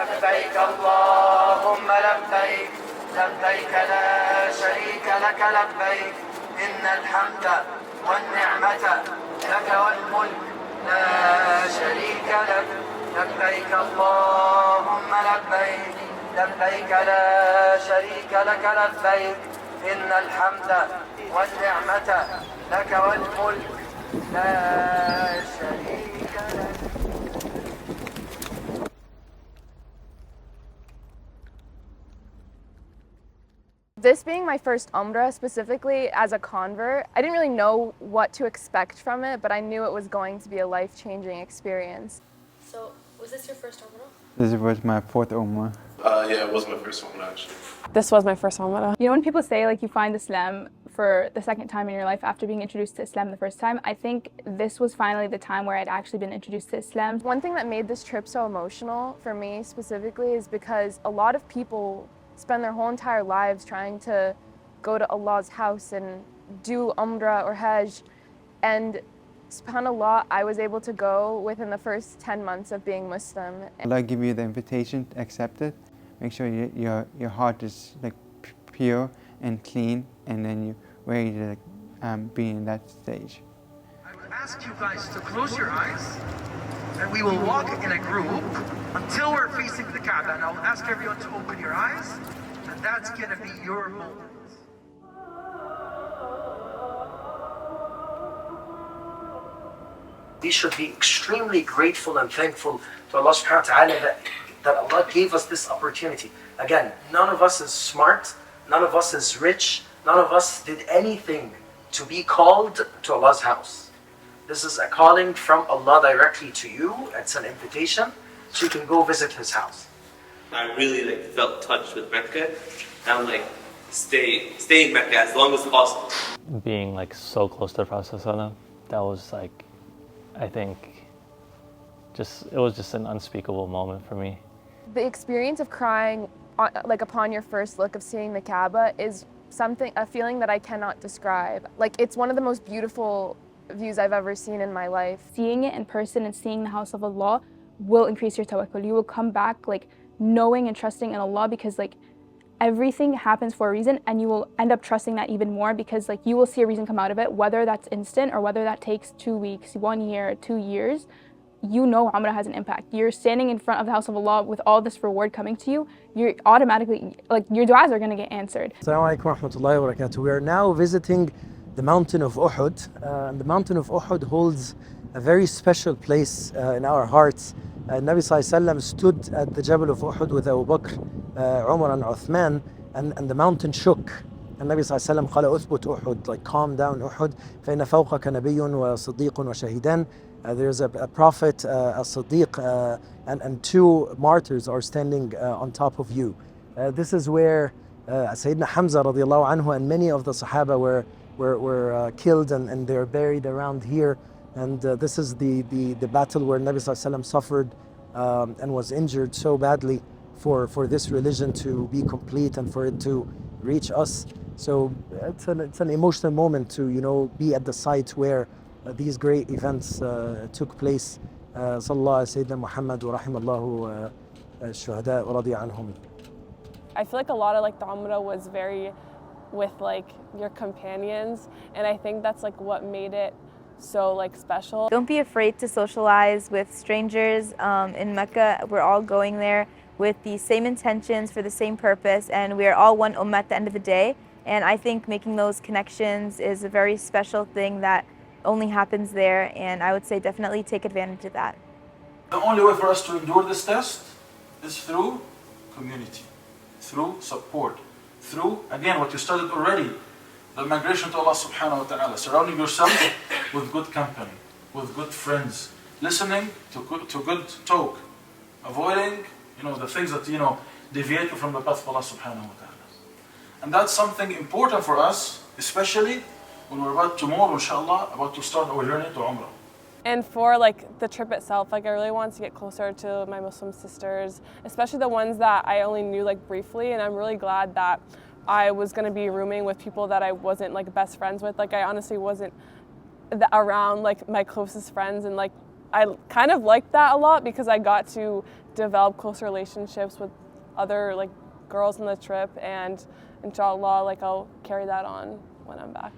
لبيك اللهم لبيك لبيك لا شريك لك لبيك إن الحمد والنعمة لك والملك لا شريك لك لبيك اللهم لبيك لبيك لا شريك لك لبيك إن الحمد والنعمة لك والملك لا شريك لك. This being my first Umrah, specifically as a convert, I didn't really know what to expect from it, but I knew it was going to be a life-changing experience. So, was this your first Umrah? This was my fourth Umrah. Yeah, it was my first one actually. This was my first Umrah. You know, when people say like you find Islam for the second time in your life after being introduced to Islam the first time, I think this was finally the time where I'd actually been introduced to Islam. One thing that made this trip so emotional for me specifically is because a lot of people spend their whole entire lives trying to go to Allah's house and do Umrah or Hajj, and subhanAllah, I was able to go within the first 10 months of being Muslim. Allah give you the invitation, accept it. Make sure your heart is like pure and clean, and then you're ready to be in that stage. I would ask you guys to close your eyes, and we will walk in a group until we're facing the Kaaba, and I'll ask everyone to open your eyes, and that's gonna be your moment. We should be extremely grateful and thankful to Allah subhanahu wa ta'ala that Allah gave us this opportunity. Again, none of us is smart, none of us is rich, none of us did anything to be called to Allah's house. This is a calling from Allah directly to you. It's an invitation, so you can go visit His house. I really felt touched with Mecca. And I'm stay in Mecca as long as possible. Being so close to the Prophet ﷺ, that was I think it was just an unspeakable moment for me. The experience of crying upon your first look of seeing the Kaaba is a feeling that I cannot describe. It's one of the most beautiful views I've ever seen in my life. Seeing it in person and seeing the house of Allah will increase your tawakkul. You will come back knowing and trusting in Allah, because everything happens for a reason, and you will end up trusting that even more, because you will see a reason come out of it, whether that's instant or whether that takes 2 weeks, 1 year, 2 years. You know Umrah has an impact. You're standing in front of the house of Allah with all this reward coming to you. You're automatically, your du'as are going to get answered. Assalamu alaikum wa rahmatullahi wa barakatuh. We are now visiting the mountain of Uhud. The mountain of Uhud holds a very special place in our hearts. Nabi Sallallahu Alaihi Wasallam stood at the Jabal of Uhud with Abu Bakr, Umar and Uthman, and the mountain shook. And Nabi Sallallahu Alaihi Wasallam قال أثبت أحد, calm down Uhud, فإن فوقك نبي وصديق وشهيدان. There's a prophet, a Siddiq, and 2 martyrs are standing on top of you. This is where Sayyidina Hamza radiallahu anhu and many of the Sahaba were killed, and they're buried around here. And this is the battle where Nabi Sallallahu Alaihi Wasallam suffered and was injured so badly for this religion to be complete and for it to reach us. So it's an emotional moment to be at the site where these great events took place. Sallallahu Sayyidina Muhammad wa rahimallahu shuhada wa radiya anhum. I feel a lot of the Umrah was very with your companions, and I think that's what made it so special. Don't be afraid to socialize with strangers in Mecca. We're all going there with the same intentions for the same purpose, and we are all one ummah at the end of the day. And I think making those connections is a very special thing that only happens there, and I would say definitely take advantage of that. The only way for us to endure this test is through community, through support, through, again, what you started already, the migration to Allah subhanahu wa ta'ala, surrounding yourself with good company, with good friends, listening to good talk, avoiding the things that deviate you from the path of Allah subhanahu wa ta'ala. And that's something important for us, especially when we're tomorrow, inshallah, about to start our journey to Umrah. And for the trip itself, I really wanted to get closer to my Muslim sisters, especially the ones that I only knew briefly, and I'm really glad that I was going to be rooming with people that I wasn't best friends with. I honestly wasn't around my closest friends, and I kind of liked that a lot because I got to develop close relationships with other like girls on the trip, and inshallah, like I'll carry that on when I'm back.